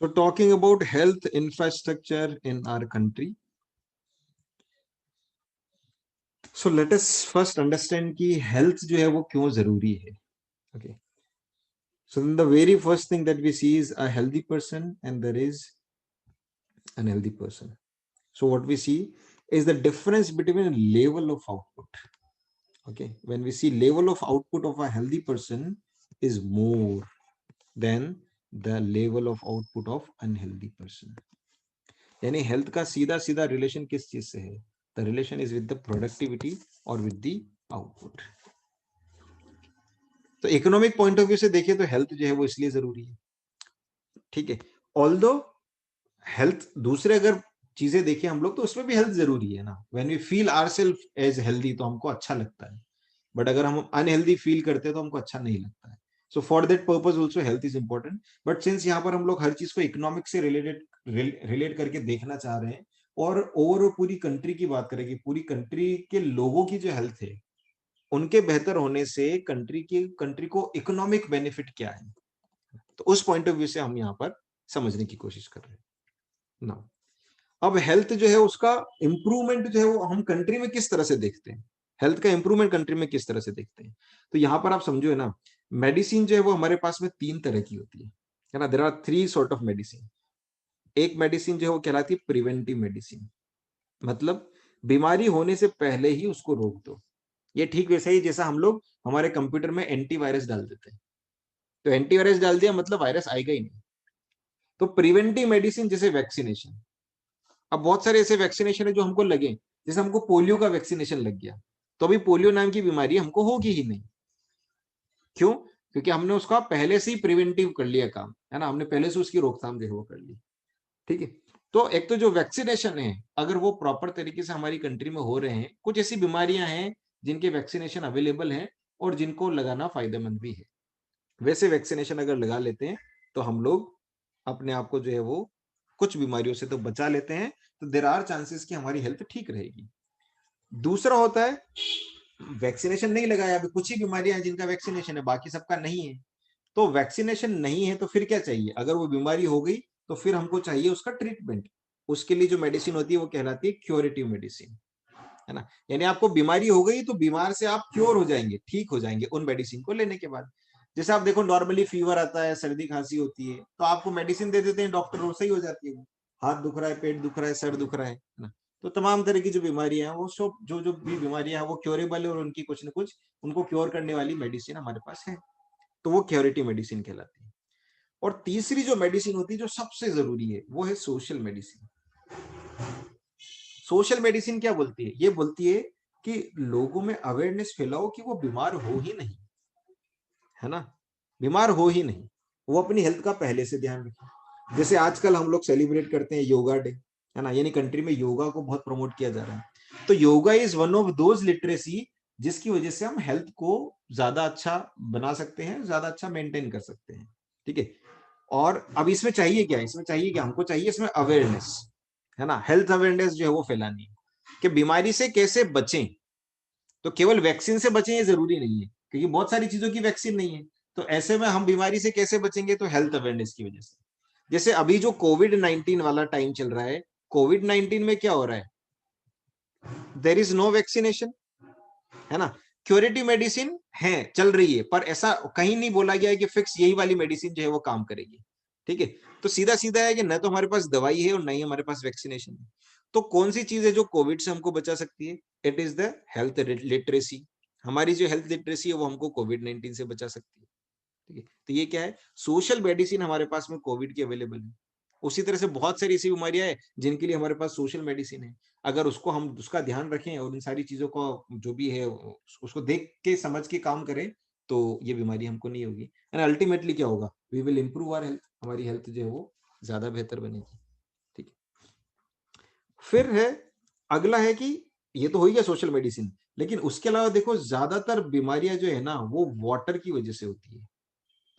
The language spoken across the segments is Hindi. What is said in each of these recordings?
So talking about health infrastructure in our country. So let us first understand कि health जो है वो क्यों जरूरी है. Okay. So then the very first thing that we see is a healthy person and there is an unhealthy person. So what we see is the difference between level of output. Okay. When we see level of output of a healthy person is more than the level of output of unhealthy person. यानी हेल्थ का सीधा सीधा रिलेशन किस चीज से है? The relation is with the productivity और विद द आउटपुट. तो इकोनॉमिक पॉइंट ऑफ व्यू से देखिए तो हेल्थ जो है वो इसलिए जरूरी है. ठीक है. ऑल्दो हेल्थ दूसरे अगर चीजें देखिए हम लोग तो उसमें भी हेल्थ जरूरी है ना. When we feel ourselves as healthy तो हमको अच्छा लगता है, बट अगर हम अनहेल्दी फील करते हैं तो हमको अच्छा नहीं लगता है. So for that purpose also health is important. But since यहाँ पर हम लोग हर चीज को इकोनॉमिक से रिलेट करके देखना चाह रहे हैं और ओवरऑल पूरी कंट्री की बात करें कि पूरी कंट्री के लोगों की जो हेल्थ है उनके बेहतर होने से कंट्री को इकोनॉमिक बेनिफिट क्या है, तो उस पॉइंट ऑफ व्यू से हम यहाँ पर समझने की कोशिश कर रहे हैं ना. अब हेल्थ जो है उसका इंप्रूवमेंट जो है वो हम कंट्री में किस तरह से देखते हैं, हेल्थ का इंप्रूवमेंट कंट्री में किस तरह से देखते हैं. तो यहां पर आप समझो है ना, मेडिसिन जो है वो हमारे पास में 3 तरह की होती है ना. There are 3 sort of medicine. एक मेडिसिन जो है वो कहलाती है प्रिवेंटिव मेडिसिन, मतलब बीमारी होने से पहले ही उसको रोक दो. ये ठीक वैसा ही जैसा हम लोग हमारे कंप्यूटर में एंटीवायरस डाल देते हैं, तो एंटीवायरस डाल दिया मतलब वायरस आएगा ही नहीं. तो प्रिवेंटिव मेडिसिन जैसे वैक्सीनेशन. अब बहुत सारे ऐसे वैक्सीनेशन है जो हमको लगे, जैसे हमको पोलियो का वैक्सीनेशन लग गया तो अभी पोलियो नाम की बीमारी हमको होगी ही नहीं. क्यों? क्योंकि हमने उसका पहले से ही प्रिवेंटिव कर लिया काम, है ना. हमने पहले से उसकी रोकथाम जो है वो कर ली. ठीक है. तो एक तो जो वैक्सीनेशन है अगर वो प्रॉपर तरीके से हमारी कंट्री में हो रहे हैं, कुछ ऐसी बीमारियां हैं जिनके वैक्सीनेशन अवेलेबल है और जिनको लगाना फायदेमंद भी है. वैसे वैक्सीनेशन अगर लगा लेते हैं तो हम लोग अपने आप को जो है वो कुछ बीमारियों से तो बचा लेते हैं. तो देर आर चांसेस कि हमारी हेल्थ ठीक रहेगी. दूसरा होता है वैक्सीनेशन नहीं लगाया, अभी कुछ ही बीमारियां हैं जिनका वैक्सीनेशन है, बाकी सबका नहीं है. तो वैक्सीनेशन नहीं है तो फिर क्या चाहिए? अगर वो बीमारी हो गई तो फिर हमको चाहिए उसका ट्रीटमेंट. उसके लिए जो मेडिसिन होती है वो कहलाती है क्योरेटिव मेडिसिन, है ना. यानी आपको बीमारी हो गई तो बीमार से आप क्योर हो जाएंगे, ठीक हो जाएंगे उन मेडिसिन को लेने के बाद. जैसे आप देखो नॉर्मली फीवर आता है, सर्दी खांसी होती है तो आपको मेडिसिन दे देते हैं डॉक्टर और सही हो जाती है वो. हाथ दुख रहा है, पेट दुख रहा है, सर दुख रहा है ना. तो तमाम तरह की जो बीमारियां हैं वो सब जो जो भी बीमारियां हैं वो क्योरेबल है और उनकी कुछ ना कुछ उनको क्योर करने वाली मेडिसिन हमारे पास है. तो वो क्योरेटिव मेडिसिन कहलाती है. और तीसरी जो मेडिसिन होती है जो सबसे जरूरी है वो है सोशल मेडिसिन. सोशल मेडिसिन क्या बोलती है? ये बोलती है कि लोगों में अवेयरनेस फैलाओ कि वो बीमार हो ही नहीं, है ना. बीमार हो ही नहीं, वो अपनी हेल्थ का पहले से ध्यान रखें. जैसे आजकल हम लोग सेलिब्रेट करते हैं योगा डे, है ना. यानी कंट्री में योगा को बहुत प्रमोट किया जा रहा है. तो yoga is one of those literacy जिसकी वजह से हम हेल्थ को ज्यादा अच्छा बना सकते हैं, ज्यादा अच्छा मेंटेन कर सकते हैं. ठीक है. और अब इसमें चाहिए क्या? इसमें चाहिए क्या? हमको चाहिए इसमें अवेयरनेस, है ना. हेल्थ अवेयरनेस जो है वो फैलानी है कि बीमारी से कैसे बचें. तो केवल वैक्सीन से बचें ये जरूरी नहीं है क्योंकि बहुत सारी चीजों की वैक्सीन नहीं है. तो ऐसे में हम बीमारी से कैसे बचेंगे? तो हेल्थ अवेयरनेस की वजह से. जैसे अभी जो कोविड-19 वाला टाइम चल रहा है, कोविड-19 में क्या हो रहा है? देयर इज नो वैक्सीनेशन, है ना. क्योरेटिव मेडिसिन है, चल रही है, पर ऐसा कहीं नहीं बोला गया है कि फिक्स यही वाली मेडिसिन जो है वो काम करेगी. ठीक है. तो सीधा सीधा है कि न तो हमारे पास दवाई है और न ही हमारे पास वैक्सीनेशन है. तो कौन सी चीज है जो कोविड से हमको बचा सकती है? It is the health literacy. हमारी जो हेल्थ लिटरेसी है वो हमको कोविड-19 से बचा सकती है. ठीक है. तो ये क्या है? सोशल मेडिसिन हमारे पास में कोविड की अवेलेबल है. उसी तरह से बहुत सारी ऐसी बीमारियां हैं जिनके लिए हमारे पास सोशल मेडिसिन है. अगर उसको हम उसका ध्यान रखें और इन सारी चीजों को जो भी है उसको देख के समझ के काम करें तो ये बीमारी हमको नहीं होगी. एंड अल्टीमेटली क्या होगा? We will improve our health. हमारी हेल्थ जो है वो ज्यादा बेहतर बनेगी. ठीक है. फिर है अगला है कि ये तो हो ही गया सोशल मेडिसिन, लेकिन उसके अलावा देखो ज्यादातर बीमारियां जो है ना वो वाटर की वजह से होती है.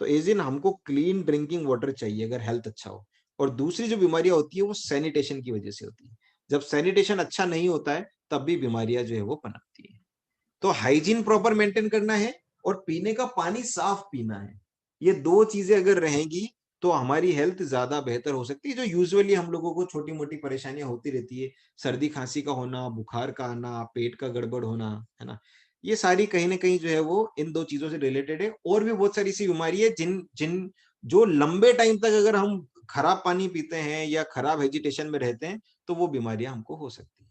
तो एज इन हमको क्लीन ड्रिंकिंग वाटर चाहिए अगर हेल्थ अच्छा हो. और दूसरी जो बीमारियां होती है वो सैनिटेशन की वजह से होती है. जब सैनिटेशन अच्छा नहीं होता है तब भी बीमारियां जो है वो पनपती है. तो हाइजीन प्रॉपर मेंटेन करना है और पीने का पानी साफ पीना है. ये दो चीजें अगर रहेंगी तो हमारी हेल्थ ज्यादा बेहतर हो सकती है। जो यूजुअली हम लोगों को छोटी मोटी परेशानियां होती रहती है, सर्दी खांसी का होना, बुखार का आना, पेट का गड़बड़ होना, है ना, ये सारी कहीं ना कहीं जो है वो इन दो चीजों से रिलेटेड है। और भी बहुत सारी सी बीमारी है जिन जिन जो लंबे टाइम तक अगर हम खराब पानी पीते हैं या खराब वेजिटेशन में रहते हैं तो वो बीमारियां हमको हो सकती है।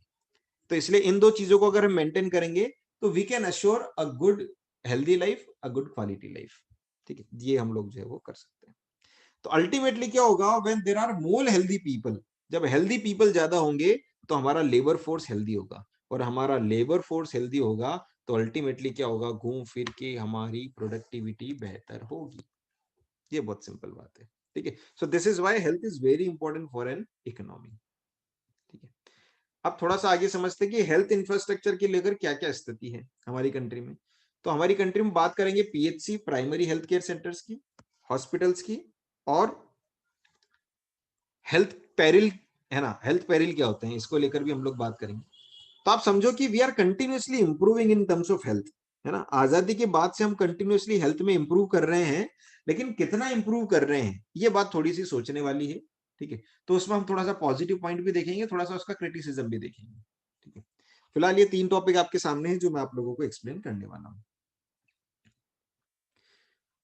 तो इसलिए इन दो चीजों को अगर हम मेंटेन करेंगे तो we can assure a good healthy life, a good quality life. ठीक है, ये हम लोग जो है वो कर सकते हैं। तो अल्टीमेटली क्या होगा, when there are more healthy people, जब हेल्दी पीपल ज्यादा होंगे तो हमारा लेबर फोर्स हेल्दी होगा, और हमारा लेबर फोर्स हेल्दी होगा तो अल्टीमेटली क्या होगा, घूम फिर के हमारी प्रोडक्टिविटी बेहतर होगी। ये बहुत सिंपल बात है। ठीक है, so this is why health is very important for an economy. ठीक है, अब थोड़ा सा आगे समझते हैं कि हेल्थ इंफ्रास्ट्रक्चर की लेकर क्या क्या स्थिति है हमारी कंट्री में। तो हमारी कंट्री में बात करेंगे PHC, primary health care centres की, हॉस्पिटल्स की, और हेल्थ पेरिल, है ना, हेल्थ पेरिल क्या होते हैं इसको लेकर भी हम लोग बात करेंगे। तो आप समझो कि we are continuously improving in terms of health, है ना, आजादी के बाद से हम कंटिन्यूअसली हेल्थ में इंप्रूव कर रहे हैं, लेकिन कितना इंप्रूव कर रहे हैं ये बात थोड़ी सी सोचने वाली है। ठीक है, तो उसमें हम थोड़ा सा पॉजिटिव पॉइंट भी देखेंगे, थोड़ा सा उसका क्रिटिसिज्म भी देखेंगे। ठीक है, फिलहाल ये 3 टॉपिक आपके सामने है जो मैं आप लोगों को एक्सप्लेन करने वाला हूँ।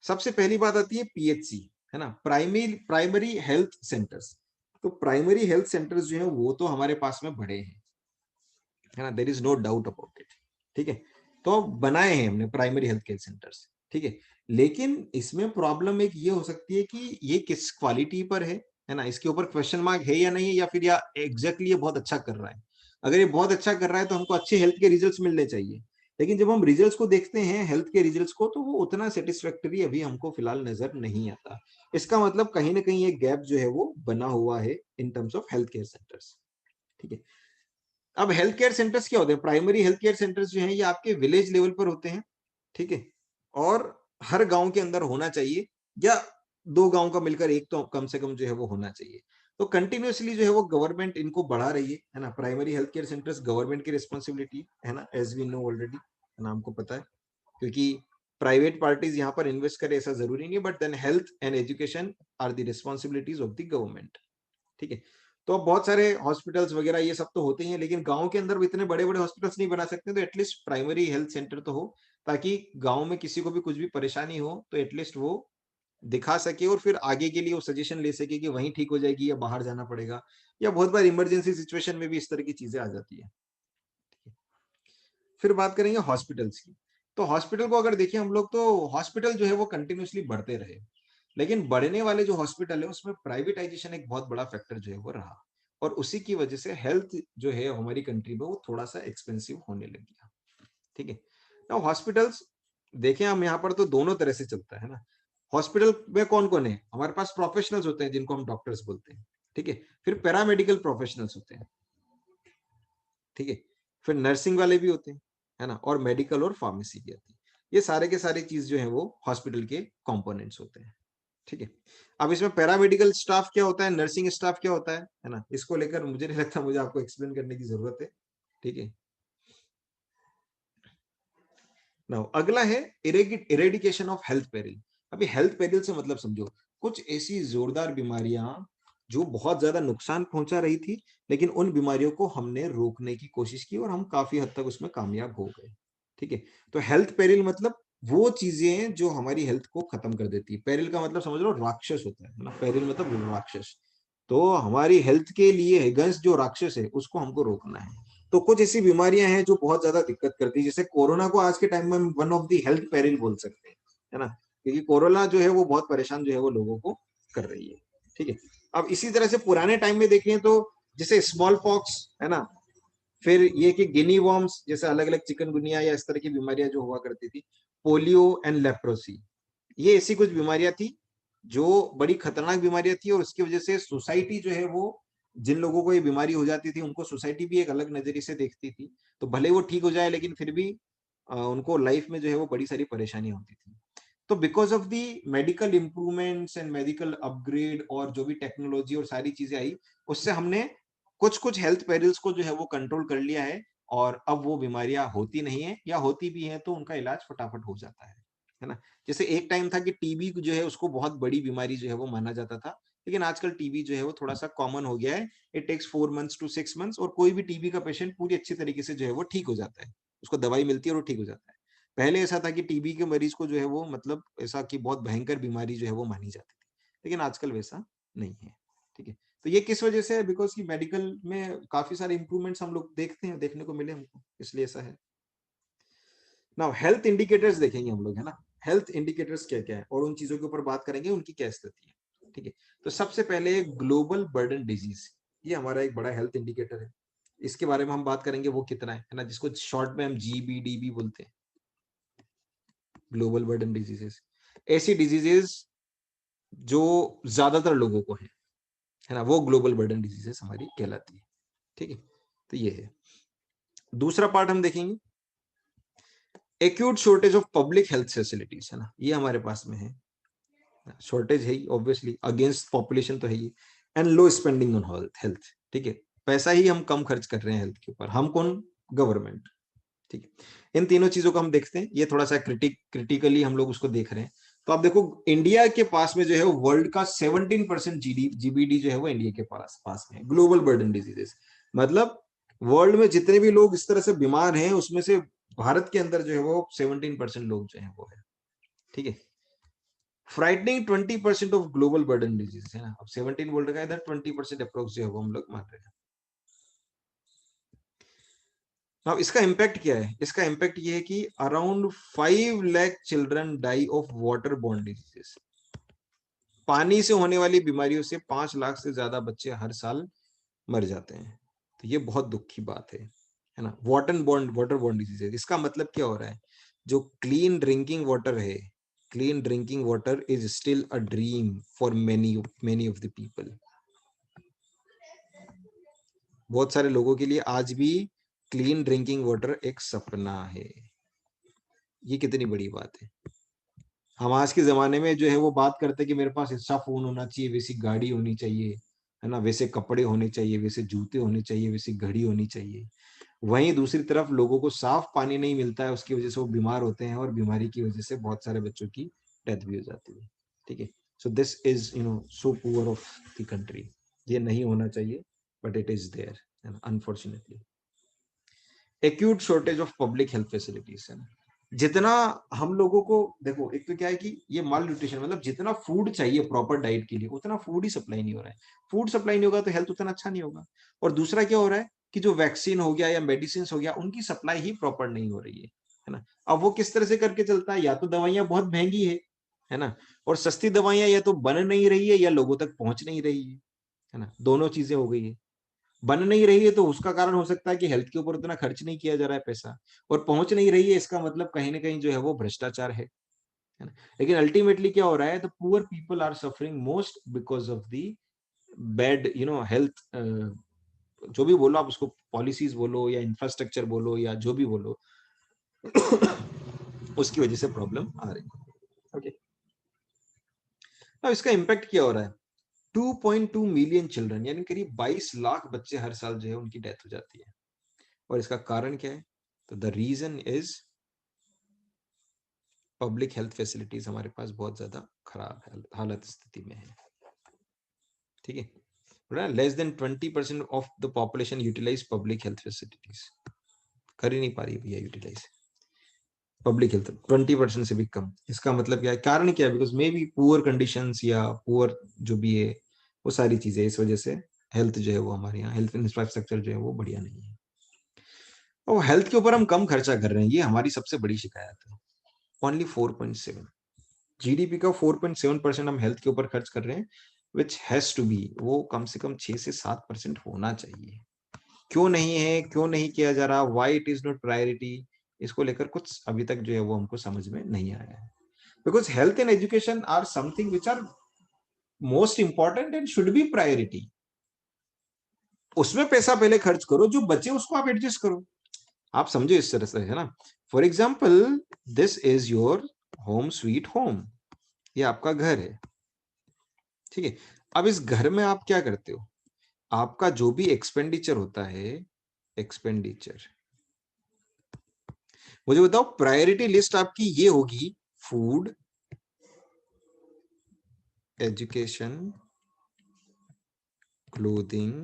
सबसे पहली बात आती है पीएचसी, है ना, प्राइमरी हेल्थ सेंटर्स। तो प्राइमरी हेल्थ सेंटर्स जो है वो तो हमारे पास में बड़े हैं, है ना, there is no doubt about it. ठीक है, तो बनाए हैं हमने प्राइमरी हेल्थ केयर सेंटर्स। ठीक है, लेकिन इसमें प्रॉब्लम एक ये हो सकती है कि ये किस क्वालिटी पर है ना, इसके ऊपर क्वेश्चन मार्क है या नहीं है, या फिर या एग्जैक्टली ये बहुत अच्छा कर रहा है। अगर ये बहुत अच्छा कर रहा है तो हमको अच्छे हेल्थ के रिजल्ट्स मिलने चाहिए, लेकिन जब हम रिजल्ट्स को देखते हैं हेल्थ के रिजल्ट्स को तो वो उतना सेटिस्फैक्टरी अभी हमको फिलहाल नजर नहीं आता। इसका मतलब कहीं ना कहीं एक गैप जो है वो बना हुआ है इन terms of health care centres. ठीक है, अब हेल्थ केयर सेंटर्स क्या होते हैं, प्राइमरी हेल्थ केयर सेंटर्स जो हैं ये आपके विलेज लेवल पर होते हैं। ठीक है, और हर गांव के अंदर होना चाहिए, या 2 गांव का मिलकर एक तो कम से कम जो है वो होना चाहिए। तो कंटिन्यूअसली जो है वो गवर्नमेंट इनको बढ़ा रही है ना, primary health care centres government की रिस्पॉन्सिबिलिटी है ना, एज वी नो ऑलरेडी, है ना, हमको पता है, क्योंकि प्राइवेट पार्टीज यहाँ पर इन्वेस्ट करे ऐसा जरूरी नहीं है, but then health and education are the responsibilities of the government. ठीक है, तो अब बहुत सारे हॉस्पिटल्स वगैरह ये सब तो होते ही हैं, लेकिन गांव के अंदर भी इतने बड़े बड़े हॉस्पिटल्स नहीं बना सकते, तो एटलीस्ट प्राइमरी हेल्थ सेंटर तो हो, ताकि गांव में किसी को भी कुछ भी परेशानी हो तो एटलीस्ट वो दिखा सके और फिर आगे के लिए वो सजेशन ले सके कि वहीं ठीक हो जाएगी या बाहर जाना पड़ेगा, या बहुत बार इमरजेंसी सिचुएशन में भी इस तरह की चीजें आ जाती है। फिर बात करेंगे हॉस्पिटल्स की। तो हॉस्पिटल को अगर देखिए हम लोग, तो हॉस्पिटल जो है वो कंटिन्यूअसली बढ़ते रहे, लेकिन बढ़ने वाले जो हॉस्पिटल है उसमें प्राइवेटाइजेशन एक बहुत बड़ा फैक्टर जो है वो रहा, और उसी की वजह से हेल्थ जो है हमारी कंट्री में वो थोड़ा सा एक्सपेंसिव होने लग गया। ठीक है, ना हॉस्पिटल्स देखें हम यहाँ पर तो दोनों तरह से चलता है ना। हॉस्पिटल में कौन कौन है, हमारे पास प्रोफेशनल्स होते हैं जिनको हम डॉक्टर्स बोलते हैं। ठीक है, फिर पैरामेडिकल प्रोफेशनल्स होते हैं। ठीक है, फिर नर्सिंग वाले भी होते हैं, है ना, और मेडिकल और फार्मेसी भी आती है। ये सारे के सारे चीज जो है वो हॉस्पिटल के कंपोनेंट्स होते हैं। ठीक है, अब इसमें पैरामेडिकल स्टाफ क्या होता है, नर्सिंग स्टाफ क्या होता है ना, इसको लेकर मुझे नहीं लगता मुझे आपको एक्सप्लेन करने की जरूरत है। ठीक है, नाउ अगला है इरेडिकेशन ऑफ हेल्थ पेरिल। अभी हेल्थ पेरिल से मतलब समझो कुछ ऐसी जोरदार बीमारियां जो बहुत ज्यादा नुकसान पहुंचा रही थी, लेकिन उन बीमारियों को हमने रोकने की कोशिश की और हम काफी हद तक उसमें कामयाब हो गए। ठीक है, तो हेल्थ पेरिल मतलब वो चीजें जो हमारी हेल्थ को खत्म कर देती है। पेरिल का मतलब समझ लो राक्षस होता है ना, पेरिल मतलब राक्षस। तो हमारी हेल्थ के लिए अगेंस्ट जो राक्षस है उसको हमको रोकना है। तो कुछ ऐसी बीमारियां हैं जो बहुत ज्यादा दिक्कत करती है, जैसे कोरोना को आज के टाइम में one of the health peril बोल सकते हैं, है ना, क्योंकि कोरोना जो है वो बहुत परेशान जो है वो लोगों को कर रही है। ठीक है, अब इसी तरह से पुराने टाइम में देखें तो जैसे स्मॉल पॉक्स, है ना, फिर ये कि गिनी वॉर्म्स जैसे अलग अलग चिकनगुनिया या इस तरह की बीमारियां जो हुआ करती थी, पोलियो एंड लेप्रोसी, ये ऐसी कुछ बीमारियां थी जो बड़ी खतरनाक बीमारियां थी, और उसकी वजह से सोसाइटी जो है वो, जिन लोगों को ये बीमारी हो जाती थी उनको सोसाइटी भी एक अलग नजरिए से देखती थी। तो भले वो ठीक हो जाए लेकिन फिर भी उनको लाइफ में जो है वो बड़ी सारी परेशानी होती थी। तो because of the medical improvements and medical upgrade और जो भी टेक्नोलॉजी और सारी चीजें आई, उससे हमने कुछ कुछ हेल्थ पेरिल्स को जो है वो कंट्रोल कर लिया है, और अब वो बीमारियां होती नहीं है, या होती भी हैं तो उनका इलाज फटाफट हो जाता है है ना। जैसे एक टाइम था कि टीबी जो है उसको बहुत बड़ी बीमारी जो है वो माना जाता था, लेकिन आजकल टीबी जो है वो थोड़ा सा कॉमन हो गया है। It takes 4 months to 6 months, और कोई भी टीबी का पेशेंट पूरी अच्छी तरीके से जो है वो ठीक हो जाता है, उसको दवाई मिलती है और वो ठीक हो जाता है। पहले ऐसा था कि टीबी के मरीज को जो है वो मतलब ऐसा कि बहुत भयंकर बीमारी जो है वो मानी जाती थी, लेकिन आजकल वैसा नहीं है। ठीक है, तो ये किस वजह से है? बिकॉज की मेडिकल में काफी सारे इंप्रूवमेंट्स हम लोग देखते हैं, देखने को मिले हमको, इसलिए ऐसा है। नाउ हेल्थ इंडिकेटर्स देखेंगे हम लोग, है ना। हेल्थ इंडिकेटर्स क्या क्या है और उन चीजों के ऊपर बात करेंगे, उनकी क्या स्थिति है। ठीक है, तो सबसे पहले ग्लोबल बर्डन डिजीज, ये हमारा एक बड़ा हेल्थ इंडिकेटर है। इसके बारे में हम बात करेंगे वो कितना है ना, जिसको शॉर्ट में हम GBDB बोलते हैं, ग्लोबल बर्डन डिजीजेस। ऐसी डिजीजेस जो ज्यादातर लोगों को है ना, वो ग्लोबल बर्डन डिजीजेस हमारी कहलाती है। ठीक है, तो ये है। दूसरा पार्ट हम देखेंगे acute shortage of public health facilities, है ना, ये हमारे पास में है। शॉर्टेज है ही ऑब्वियसली, अगेंस्ट पॉपुलेशन तो है ही, and low spending on health. ठीक है, पैसा ही हम कम खर्च कर रहे हैं हेल्थ के ऊपर, हम कौन? गवर्नमेंट। ठीक है, इन तीनों चीजों को हम देखते हैं, ये थोड़ा सा क्रिटिकली हम लोग उसको देख रहे हैं। तो आप देखो इंडिया के पास में जो है वर्ल्ड का 17% GBD जो है वो इंडिया के पास में है, ग्लोबल बर्डन डिजीजेस। मतलब वर्ल्ड में जितने भी लोग इस तरह से बीमार हैं, उसमें से भारत के अंदर जो है वो 17% लोग जो है वो है। ठीक है, frightening 20% of global burden disease, है ना। अब 17 बोल रखा है इधर, 20% अप्रोक्स जो है वो हम लोग मान रहे हैं। अब इसका इम्पैक्ट क्या है? इसका इम्पैक्ट ये है कि around 5 lakh children die of water borne diseases. पानी से होने वाली बीमारियों से 5 लाख से ज्यादा बच्चे हर साल मर जाते हैं। तो ये बहुत दुख की बात है ना। वाटर बोर्न डिजीजेस, इसका मतलब क्या हो रहा है? जो क्लीन ड्रिंकिंग वाटर है, clean drinking water is still a dream for many of the people. बहुत सारे लोगों के लिए आज भी क्लीन ड्रिंकिंग वाटर एक सपना है। ये कितनी बड़ी बात है। हम आज के जमाने में जो है वो बात करते हैं कि मेरे पास ऐसा फोन होना चाहिए, वैसी गाड़ी होनी चाहिए, है ना, वैसे कपड़े होने चाहिए, वैसे जूते होने चाहिए, वैसी घड़ी होनी चाहिए। वहीं दूसरी तरफ लोगों को साफ पानी नहीं मिलता है, उसकी वजह से वो बीमार होते हैं और बीमारी की वजह से बहुत सारे बच्चों की डेथ भी हो जाती है। ठीक है, so this is so poor of the country. ये नहीं होना चाहिए, but it is there unfortunately. Acute shortage of public health facilities, है ना। जितना हम लोगों को देखो, एक तो क्या है कि ये माल न्यूट्रिशन, मतलब जितना फूड चाहिए प्रॉपर डाइट के लिए उतना फूड ही सप्लाई नहीं हो रहा है। फूड सप्लाई नहीं होगा तो हेल्थ उतना अच्छा नहीं होगा। और दूसरा क्या हो रहा है कि जो वैक्सीन हो गया या मेडिसिन हो गया, उनकी सप्लाई ही प्रॉपर नहीं हो रही है ना। अब वो किस तरह से करके चलता है? या तो दवाइयां बहुत महंगी है ना, और सस्ती दवाइयां या तो बन नहीं रही है या लोगों तक पहुंच नहीं रही है ना, दोनों चीजें हो गई है। बन नहीं रही है तो उसका कारण हो सकता है कि हेल्थ के ऊपर उतना खर्च नहीं किया जा रहा है पैसा, और पहुंच नहीं रही है इसका मतलब कहीं ना कहीं जो है वो भ्रष्टाचार है ना। लेकिन अल्टीमेटली क्या हो रहा है? The poor people are suffering most because of the bad health, जो भी बोलो आप उसको, पॉलिसीज बोलो या इंफ्रास्ट्रक्चर बोलो या जो भी बोलो, उसकी वजह से प्रॉब्लम आ रही है। ओके, अब इसका इम्पैक्ट क्या हो रहा है? 2.2 मिलियन चिल्ड्रन, यानी करीब 22 लाख बच्चे हर साल जो है उनकी डेथ हो जाती है। और इसका कारण क्या है? तो the reason is public health facilities हमारे पास बहुत ज्यादा खराब हालत स्थिति में है। ठीक है, less than 20% of the population utilise public health facilities, कर ही नहीं पा रही भैया यूटिलाइज पब्लिक हेल्थ, 20% से भी कम। इसका मतलब क्या है? कारण क्या है? Because may be poor conditions या पुअर जो भी है, वो सारी चीजें इस वजह से हेल्थ जो है वो हमारे यहाँ हेल्थ इंफ्रास्ट्रक्चर जो है वो बढ़िया नहीं है, और हेल्थ के ऊपर हम कम खर्चा कर रहे हैं, ये हमारी सबसे बड़ी शिकायत है। ओनली 4.7 जीडीपी का 4.7% हम हेल्थ के ऊपर खर्च कर रहे हैं, विच हैज टू बी, वो कम से कम 6 से 7% होना चाहिए। क्यों नहीं है? क्यों नहीं किया जा रहा? Why it is not priority? इसको लेकर कुछ अभी तक जो है वो हमको समझ में नहीं आया है। Because health and education are something which are most important and should be priority. उसमें पैसा पहले खर्च करो, जो बचे उसको आप एडजस्ट करो। आप समझे इस तरह से, है ना। For example, this is your home sweet home, ये आपका घर है। ठीक है, अब इस घर में आप क्या करते हो? आपका जो भी एक्सपेंडिचर होता है, एक्सपेंडिचर, मुझे बताओ प्रायोरिटी लिस्ट आपकी ये होगी food, education, clothing,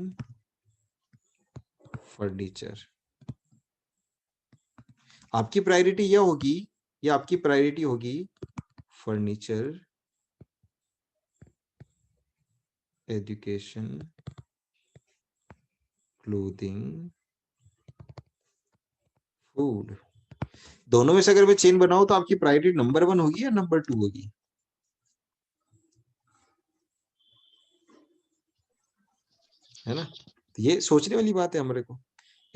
furniture. आपकी प्रायोरिटी यह होगी या आपकी प्रायोरिटी होगी फर्नीचर, एजुकेशन, क्लोथिंग, फूड। दोनों में से अगर मैं चेन बनाऊं तो आपकी प्रायोरिटी नंबर 1 होगी या नंबर 2 होगी? है ना? तो ये सोचने वाली बात है हमारे को।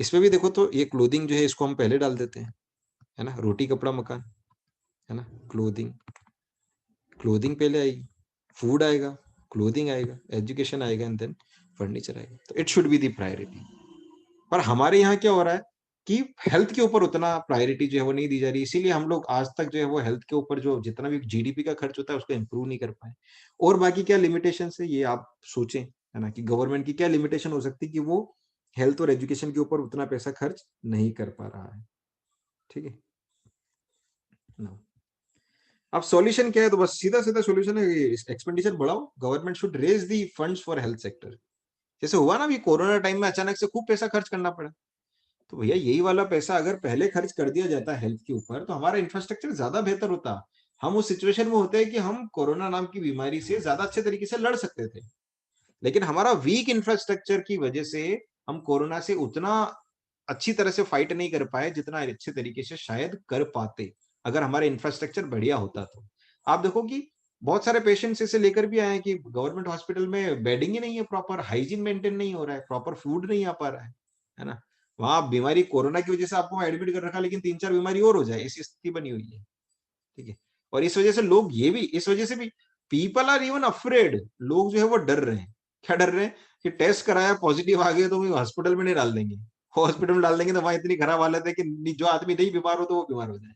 इसमें भी देखो तो ये क्लोथिंग जो है इसको हम पहले डाल देते हैं, है ना? रोटी कपड़ा मकान, है ना? क्लोथिंग, क्लोथिंग पहले आएगी, फूड आएगा, क्लोथिंग आएगा, एजुकेशन आएगा एंड देन फर्नीचर आएगा। तो it should be the priority. पर हमारे यहाँ क्या हो रहा है कि हेल्थ के ऊपर उतना प्रायोरिटी जो है वो नहीं दी जा रही, इसीलिए हम लोग आज तक जो है वो हेल्थ के ऊपर जो जितना भी जीडीपी का खर्च होता है उसको इम्प्रूव नहीं कर पाए। और बाकी क्या लिमिटेशन है ये आप सोचें, है ना, कि गवर्नमेंट की क्या लिमिटेशन हो सकती है कि वो हेल्थ और एजुकेशन के ऊपर उतना पैसा खर्च नहीं कर पा रहा है। ठीक है ना? अब सॉल्यूशन क्या है? तो बस सीधा सीधा सॉल्यूशन है, एक्सपेंडिचर बढ़ाओ। Government should raise the funds for health sector. जैसे हुआ ना, भी कोरोना टाइम में अचानक से खूब पैसा खर्च करना पड़ा, तो भैया यही वाला पैसा अगर पहले खर्च कर दिया जाता हेल्थ के ऊपर तो हमारा इंफ्रास्ट्रक्चर ज्यादा बेहतर होता। हम उस सिचुएशन में होते हैं कि हम कोरोना नाम की बीमारी से ज्यादा अच्छे तरीके से लड़ सकते थे, लेकिन हमारा वीक इंफ्रास्ट्रक्चर की वजह से हम कोरोना से उतना अच्छी तरह से फाइट नहीं कर पाए जितना अच्छे तरीके से शायद कर पाते अगर हमारा इंफ्रास्ट्रक्चर बढ़िया होता। तो आप देखो कि बहुत सारे पेशेंट्स इसे लेकर भी आए हैं कि गवर्नमेंट हॉस्पिटल में बेडिंग ही नहीं है, प्रॉपर हाइजीन मेंटेन नहीं हो रहा है, प्रॉपर फूड नहीं आ पा रहा है ना? वहां बीमारी कोरोना की वजह से आपको एडमिट कर रखा, लेकिन 3-4 बीमारी और हो जाए ऐसी स्थिति बनी हुई है। ठीक है, और इस वजह से लोग ये भी, इस वजह से भी पीपल आर इवन अफ्रेड, लोग जो है वो डर रहे हैं। क्या डर रहे हैं? कि टेस्ट कराया पॉजिटिव आ गया तो हॉस्पिटल में नहीं डाल देंगे, हॉस्पिटल में डाल देंगे तो वहां इतनी खराब हालत है कि जो आदमी नहीं बीमार हो तो वो बीमार हो जाए।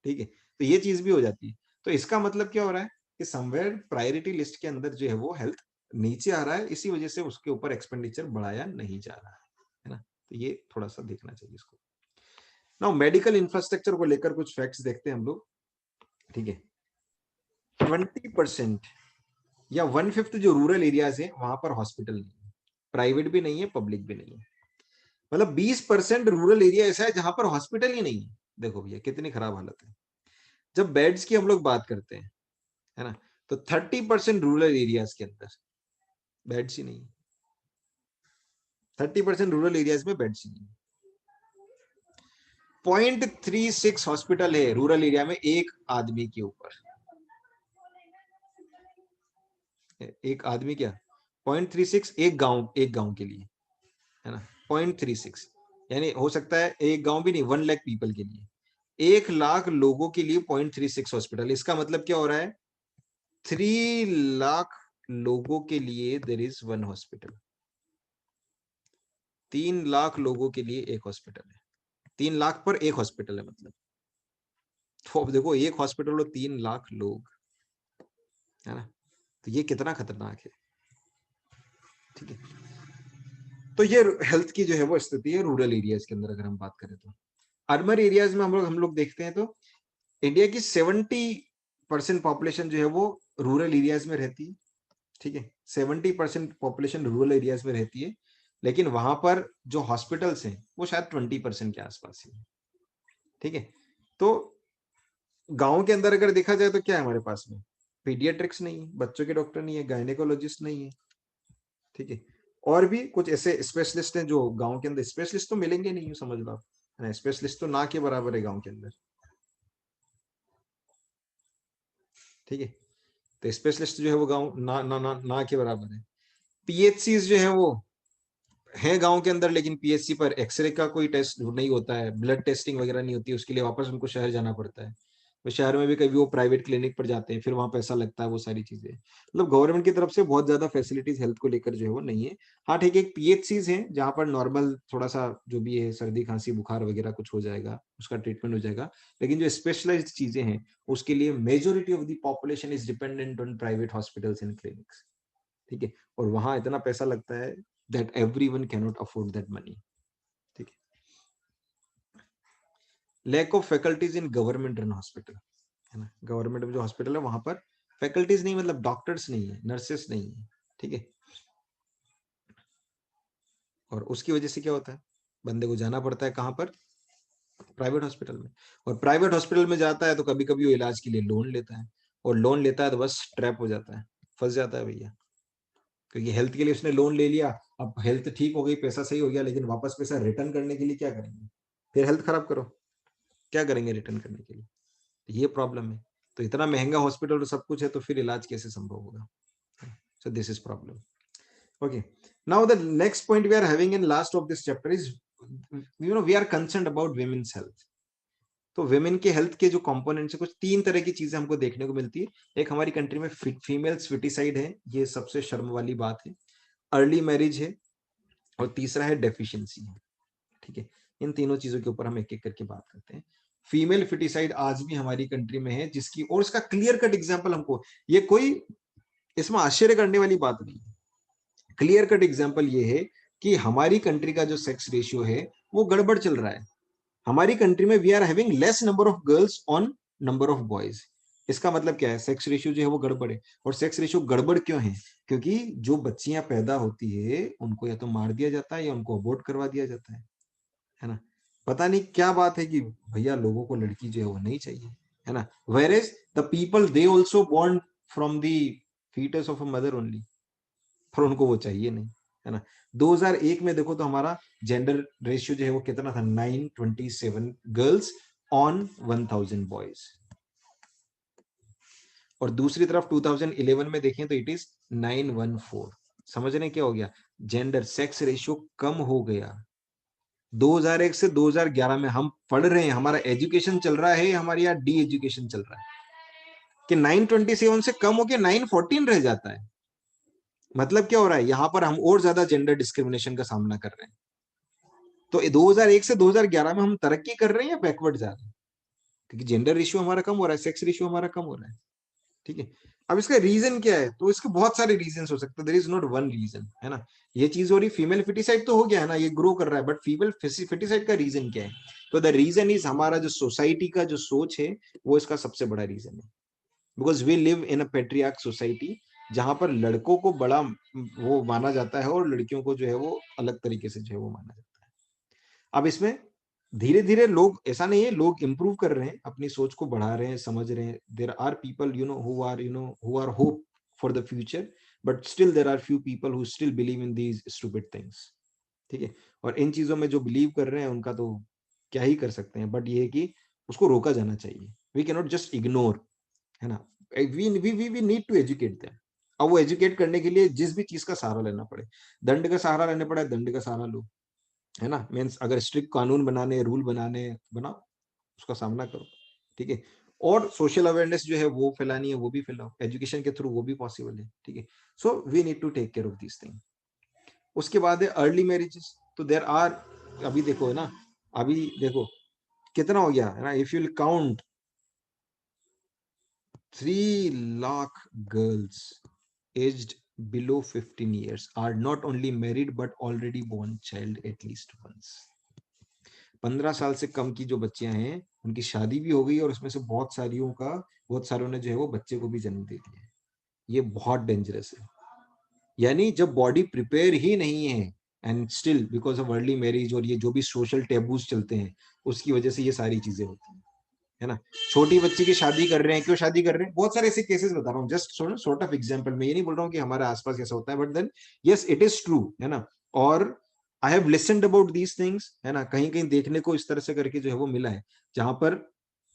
ठीक है, तो ये चीज भी हो जाती है। तो इसका मतलब क्या हो रहा है कि समवेयर प्रायोरिटी लिस्ट के अंदर जो है वो हेल्थ नीचे आ रहा है, इसी वजह से उसके ऊपर एक्सपेंडिचर बढ़ाया नहीं जा रहा है ना? तो ये थोड़ा सा देखना चाहिए इसको। नाउ मेडिकल इंफ्रास्ट्रक्चर को लेकर कुछ फैक्ट्स देखते हैं हम लोग। ठीक है, 20% या 1/5 जो रूरल एरियाज है वहां पर हॉस्पिटल नहीं है, प्राइवेट भी नहीं है, पब्लिक भी नहीं है। मतलब 20% रूरल एरिया ऐसा है जहां पर हॉस्पिटल ही नहीं है। देखो भैया कितनी खराब हालत है। जब बेड्स की हम लोग बात करते हैं, है ना, तो 30% रूरल एरियाज के अंदर बेड्स ही नहीं है। 30% रूरल एरियाज में बेड्स ही नहीं है। 0.36 हॉस्पिटल है रूरल एरिया में एक आदमी के ऊपर। एक आदमी क्या, 0.36 एक गांव के लिए, है ना? 0.36 यानी हो सकता है एक गांव भी नहीं, 1 लाख पीपल के लिए, 1 लाख लोगों के लिए 0.36 हॉस्पिटल। इसका मतलब क्या हो रहा है? 3 लाख लोगों के लिए देर इज 1 हॉस्पिटल। 3 लाख लोगों के लिए एक हॉस्पिटल है। 3 लाख पर एक हॉस्पिटल है मतलब। तो अब देखो एक हॉस्पिटल और 3 लाख लोग, है ना? तो ये कितना खतरनाक है। ठीक है, तो ये हेल्थ की जो है वो स्थिति है रूरल एरियाज के अंदर। अगर हम बात करें तो अर्बन एरियाज में हम लोग देखते हैं तो इंडिया की 70% पॉपुलेशन जो है वो रूरल एरियाज में रहती है। ठीक है, 70% पॉपुलेशन रूरल एरियाज में रहती है, लेकिन वहां पर जो हॉस्पिटल्स हैं वो शायद 20% के आसपास ही है। ठीक है, तो गांव के अंदर अगर देखा जाए तो क्या है हमारे पास में? पीडियाट्रिक्स नहीं है, बच्चों के डॉक्टर नहीं है, गायनेकोलॉजिस्ट नहीं है। ठीक है, और भी कुछ ऐसे स्पेशलिस्ट हैं जो गांव के अंदर, स्पेशलिस्ट तो मिलेंगे नहीं, समझ लो आप, है ना? स्पेशलिस्ट तो ना के बराबर है गांव के अंदर। ठीक है, तो स्पेशलिस्ट जो है वो गांव ना के बराबर है। पीएचसी जो है वो है गांव के अंदर, लेकिन पीएचसी पर एक्सरे का कोई टेस्ट नहीं होता है, ब्लड टेस्टिंग वगैरह नहीं होती, उसके लिए वापस उनको शहर जाना पड़ता है। तो शहर में भी कभी वो प्राइवेट क्लिनिक पर जाते हैं, फिर वहां पैसा लगता है, वो सारी चीजें मतलब गवर्नमेंट की तरफ से बहुत ज्यादा फैसिलिटीज हेल्थ को लेकर जो है वो नहीं है। हाँ ठीक है, एक पीएचसीज है जहाँ पर नॉर्मल थोड़ा सा जो भी है सर्दी खांसी बुखार वगैरह कुछ हो जाएगा, उसका ट्रीटमेंट हो जाएगा। लेकिन जो स्पेशलाइज्ड चीजें हैं उसके लिए majority of the population is dependent on private hospitals and clinics. ठीक है, और वहां इतना पैसा लगता है that everyone can not afford that money. ठीक है, lack of faculties in government run hospital. है ना। गवर्नमेंट में जो हॉस्पिटल है वहां पर फैकल्टीज नहीं, मतलब डॉक्टर्स नहीं है, नर्सेस नहीं है, ठीक है। और उसकी वजह से क्या होता है, बंदे को जाना पड़ता है कहाँ पर, प्राइवेट हॉस्पिटल में। और प्राइवेट हॉस्पिटल में जाता है तो कभी कभी वो इलाज के लिए लोन लेता है, और लोन लेता है तो बस ट्रैप हो जाता है, फंस जाता है भैया। क्योंकि हेल्थ के लिए उसने लोन ले लिया, अब हेल्थ ठीक हो गई, पैसा सही हो गया, लेकिन वापस पैसा रिटर्न करने के लिए क्या करेंगे, फिर हेल्थ खराब करो, क्या करेंगे रिटर्न करने के लिए, ये प्रॉब्लम है। तो इतना महंगा हॉस्पिटल और सब कुछ है तो फिर इलाज कैसे संभव होगा। सो this is problem. Okay. Now the next point we are having in last of this chapter is, we are concerned about women's health. तो वेमेन के हेल्थ के जो कंपोनेंट्स है, कुछ तीन तरह की चीजें हमको देखने को मिलती है। एक हमारी कंट्री में फीमेल स्विटिसाइड है, ये सबसे शर्म वाली बात है। अर्ली मैरिज है, और तीसरा है डेफिशिएंसी है, ठीक है। इन तीनों चीजों के ऊपर हम एक एक करके बात करते हैं। फीमेल फिटिसाइड आज भी हमारी कंट्री में है, जिसकी और इसका क्लियर कट एग्जाम्पल हमको, ये कोई इसमें आश्चर्य करने वाली बात नहीं है। क्लियर कट एग्जाम्पल ये है कि हमारी कंट्री का जो सेक्स रेशियो है वो गड़बड़ चल रहा है। हमारी कंट्री में we are having less number of girls on number of boys. इसका मतलब क्या है, सेक्स रेशियो जो है वो गड़बड़ है। और सेक्स रेशियो गड़बड़ क्यों है, क्योंकि जो बच्चियां पैदा होती है उनको या तो मार दिया जाता है या उनको अबॉर्ट करवा दिया जाता है ना। पता नहीं क्या बात है कि भैया लोगों को लड़की जो है वो नहीं चाहिए, है ना। Where is the people they also born from the foetus of a mother only, पर उनको वो चाहिए नहीं, है ना। 2001 में देखो तो हमारा जेंडर रेशियो जो है वो कितना था, 927 गर्ल्स ऑन 1000 बॉयज। और दूसरी तरफ 2011 में देखें तो इट इज 914। समझ रहे क्या हो गया, जेंडर सेक्स रेशियो कम हो गया। 2001 से 2011 में हम पढ़ रहे हैं, हमारा एजुकेशन चल रहा है, हमारे यहाँ डी एजुकेशन चल रहा है, कि 927 से कम होकर 914 रह जाता है। मतलब क्या हो रहा है, यहां पर हम और ज्यादा जेंडर डिस्क्रिमिनेशन का सामना कर रहे हैं। तो 2001 से 2011 में हम तरक्की कर रहे हैं या बैकवर्ड जा रहे हैं, क्योंकि जेंडर रेशियो हमारा कम हो रहा है, सेक्स रेशियो हमारा कम हो रहा है, ठीक है। अब इसका रीजन क्या है, तो इसके बहुत सारे रीजन हो सकते हैं, there is not one reason, है ना। ये चीज हो रही, फीमेल फिटिसाइड तो हो गया है ना, ये ग्रो कर रहा है, बट फीमेल फिटिसाइड का रीजन क्या है, तो द रीजन इज हमारा जो सोसाइटी का जो सोच है वो इसका सबसे बड़ा रीजन है। Because we live in a patriarch society, जहां पर लड़कों को बड़ा वो माना जाता है और लड़कियों को जो है वो अलग तरीके से जो है वो माना जाता है। अब इसमें धीरे धीरे लोग, ऐसा नहीं है, लोग इंप्रूव कर रहे हैं, अपनी सोच को बढ़ा रहे हैं, समझ रहे हैं। There are people who are hope for the future, but still there are few people who still believe in these stupid things, ठीक है। और इन चीजों में जो बिलीव कर रहे हैं उनका तो क्या ही कर सकते हैं, बट ये है कि उसको रोका जाना चाहिए। We can not just ignore, है ना। We need to educate them. अब वो एजुकेट करने के लिए जिस भी चीज का सहारा लेना पड़े, दंड का सहारा लेना पड़े, दंड का सहारा लो, है ना। मीन्स अगर स्ट्रिक्ट कानून बनाने, रूल बनाने, बनाओ, उसका सामना करो, ठीक है। और सोशल अवेयरनेस जो है वो फैलानी है, वो भी फैलाओ, एजुकेशन के थ्रू वो भी पॉसिबल है, ठीक है। So we need to take care of this thing. उसके बाद है अर्ली मैरिजेस। तो देर आर, अभी देखो है ना, अभी देखो कितना हो गया है ना, if you count 3 lakh girls aged below 15 years are not only married but already born child at least once। 15 साल से कम की जो बच्चियां हैं उनकी शादी भी हो गई, और उसमें से बहुत सारों ने जो है वो बच्चे को भी जन्म दे दिया है। ये बहुत डेंजरस है। यानी जब बॉडी प्रिपेयर ही नहीं है, and still because of early marriage और ये जो भी सोशल टेबूज चलते हैं उसकी वजह से ये सारी चीजें होती हैं, है ना। छोटी बच्ची की शादी कर रहे हैं, क्यों शादी कर रहे हैं, बहुत सारे ऐसे केसेस बता रहा हूँ, जस्ट सॉर्ट ऑफ एग्जांपल। मैं ये नहीं बोल रहा हूँ कि हमारे आसपास ऐसा होता है, but then yes it is true, है ना। और I have listened about these things, है ना, कहीं कहीं देखने को इस तरह से करके जो है वो मिला है, जहां पर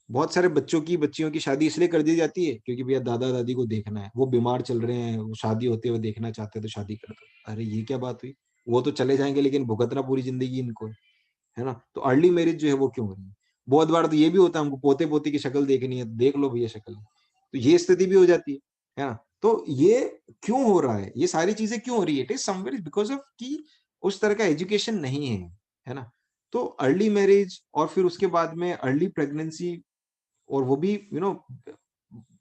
बहुत सारे बच्चियों की शादी इसलिए कर दी जाती है क्योंकि भैया दादा दादी को देखना है, वो बीमार चल रहे हैं, वो शादी होते हुए देखना चाहते हैं तो शादी कर दो। अरे ये क्या बात हुई, वो तो चले जाएंगे लेकिन भुगतना पूरी जिंदगी इनको, है ना। तो अर्ली मैरिज जो है वो क्यों हो रही है। बहुत बार तो ये भी होता है, हमको पोते पोती की शक्ल देखनी है, देख लो भैया शक्ल, तो ये स्थिति भी हो जाती है ना। तो ये क्यों हो रहा है, ये सारी चीजें क्यों हो रही है, it is somewhere because of कि उस तरह का एजुकेशन नहीं है ना। तो अर्ली मैरिज और फिर उसके बाद में अर्ली प्रेगनेंसी, और वो भी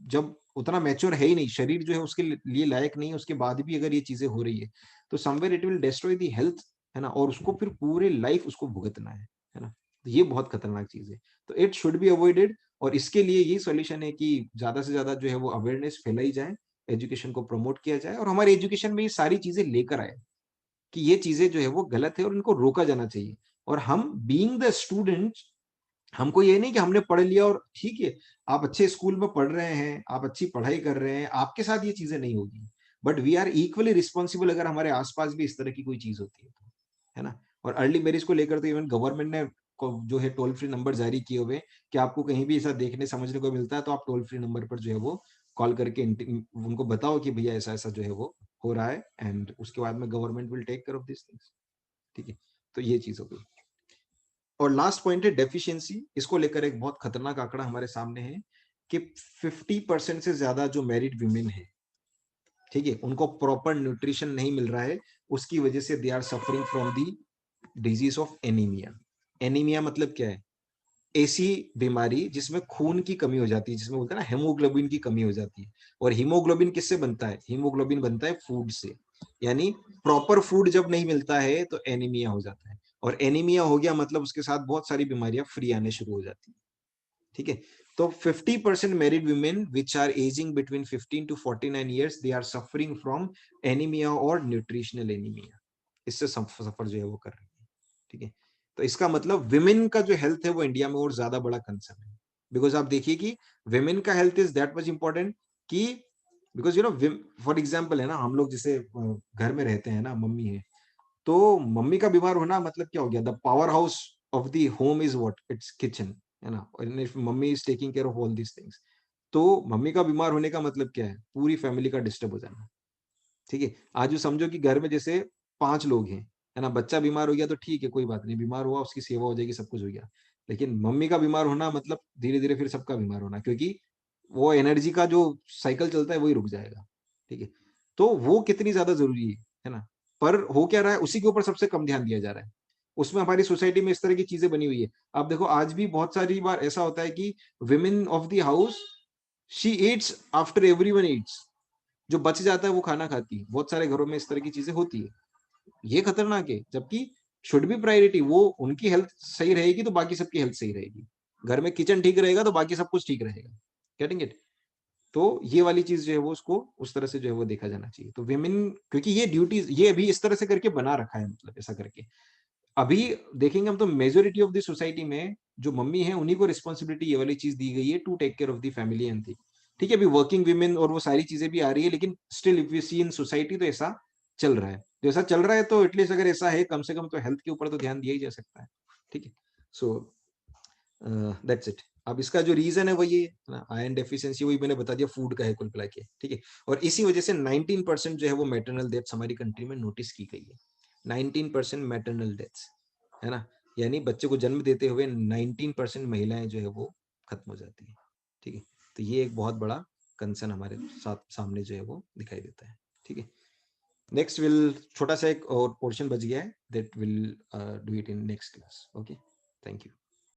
जब उतना मैच्योर है ही नहीं, शरीर जो है उसके लिए लायक नहीं है, उसके बाद भी अगर ये चीजें हो रही है तो somewhere it will destroy the health, है ना। और उसको फिर पूरे लाइफ उसको भुगतना है ना। तो ये बहुत खतरनाक चीज है, तो इट शुड बी अवॉइडेड। और इसके लिए यही सॉल्यूशन है कि ज्यादा से ज्यादा जो है वो अवेयरनेस फैलाई जाए, एजुकेशन को प्रमोट किया जाए और हमारे एजुकेशन में ये सारी चीजें लेकर आए कि ये चीजें जो है वो गलत है और इनको रोका जाना चाहिए। और हम बीइंग द स्टूडेंट, हमको ये नहीं कि हमने पढ़ लिया और ठीक है, आप अच्छे स्कूल में पढ़ रहे हैं, आप अच्छी पढ़ाई कर रहे हैं, आपके साथ ये चीजें नहीं होगी, but we are equally responsible अगर हमारे आसपास भी इस तरह की कोई चीज होती है तो, है ना। और अर्ली मैरिज को लेकर तो इवन गवर्नमेंट ने जो है टोल फ्री नंबर जारी किए हुए कि आपको कहीं भी ऐसा देखने समझने को मिलता है तो आप टोल फ्री नंबर पर जो है वो कॉल करके उनको बताओ कि भैया ऐसा ऐसा जो है वो हो रहा है, एंड उसके बाद में government will take care of this things. ठीक है, तो ये चीज हो गई। और लास्ट पॉइंट है डेफिशिएंसी। इसको लेकर एक बहुत खतरनाक आंकड़ा हमारे सामने है कि 50% से ज्यादा जो मैरिड विमेन है, ठीक है, उनको प्रॉपर न्यूट्रिशन नहीं मिल रहा है, उसकी वजह से they are suffering from the disease of anaemia. Anaemia मतलब क्या है? ऐसी बीमारी जिसमें खून की कमी हो जाती है, जिसमें बोलते हैं ना हेमोग्लोबिन की कमी हो जाती है। और हीमोग्लोबिन किससे बनता है? हीमोग्लोबिन बनता है फूड से। यानी प्रॉपर फूड जब नहीं मिलता है तो एनीमिया हो जाता है, और एनीमिया हो गया मतलब उसके साथ बहुत सारी बीमारियां फ्री आने शुरू हो जाती है। ठीक है, तो 50% married women which are ageing between 15 to 49 years, they are suffering from anaemia और न्यूट्रिशनल एनीमिया। इससे सफर जो है वो कर रही है। ठीक है, तो इसका मतलब विमेन का जो हेल्थ है वो इंडिया में और ज्यादा बड़ा कंसर्न है। बिकॉज आप देखिए कि विमेन का health is that much important कि बिकॉज फॉर एग्जाम्पल है ना, हम लोग जैसे घर में रहते हैं ना, मम्मी है, तो मम्मी का बीमार होना मतलब क्या हो गया? The power house of the home is what? It's kitchen, है ना। और if mummy is taking care of all these things, तो मम्मी का बीमार होने का मतलब क्या है? पूरी फैमिली का डिस्टर्ब हो जाना। ठीक है, आज जो समझो कि घर में जैसे 5 लोग हैं, है ना, बच्चा बीमार हो गया तो ठीक है, कोई बात नहीं, बीमार हुआ उसकी सेवा हो जाएगी, सब कुछ हो गया। लेकिन मम्मी का बीमार होना मतलब धीरे धीरे फिर सबका बीमार होना, क्योंकि वो एनर्जी का जो साइकिल चलता है वही रुक जाएगा। ठीक है, तो वो कितनी ज्यादा जरूरी है ना। पर हो क्या रहा है, उसी के ऊपर सबसे कम ध्यान दिया जा रहा है। उसमें हमारी सोसाइटी में इस तरह की चीजें बनी हुई है। आप देखो आज भी बहुत सारी बार ऐसा होता है कि women of the house, she Yeats after everyone Yeats. जो बच जाता है वो खाना खाती है। बहुत सारे घरों में इस तरह की चीजें होती है। ये खतरनाक है, जबकि शुड बी प्रायोरिटी, वो उनकी हेल्थ सही रहेगी तो बाकी सबकी हेल्थ सही रहेगी। घर में किचन ठीक रहेगा तो बाकी सब कुछ ठीक रहेगा। Getting it? तो ये वाली चीज जो है वो उसको उस तरह से जो है वो देखा जाना चाहिए। तो विमेन, क्योंकि ये ड्यूटीज ये अभी इस तरह से करके बना रखा है, मतलब ऐसा करके अभी देखेंगे हम तो मेजोरिटी ऑफ द सोसाइटी में जो मम्मी है उन्हीं को रिस्पॉन्सिबिलिटी ये वाली चीज दी गई है to take care of the family and thing. ठीक है, अभी वर्किंग वीमेन और वो सारी चीजें भी आ रही है, लेकिन still if you see in society तो ऐसा चल रहा है। तो ऐसा चल रहा है तो एटलीस्ट अगर ऐसा है, कम से कम तो हेल्थ के ऊपर तो ध्यान दिया ही जा सकता है। ठीक है, सो दैट्स इट। अब इसका जो रीजन है वो ये है ना, आयरन डेफिशिएंसी, वही मैंने बता दिया, फूड का है कुल मिला के। ठीक है, और इसी वजह से 19% जो है वो मैटरनल डेथ्स हमारी कंट्री में नोटिस की गई है। 19% मैटरनल डेथ्स, है ना। यानी बच्चे को जन्म देते हुए 19% महिलाएं जो है वो खत्म हो जाती है। ठीक है, तो ये एक बहुत बड़ा कंसर्न हमारे साथ सामने जो है वो दिखाई देता है। ठीक है, नेक्स्ट विल छोटा सा एक और पोर्शन बच गया है, that will do it in next class. Okay, thank you.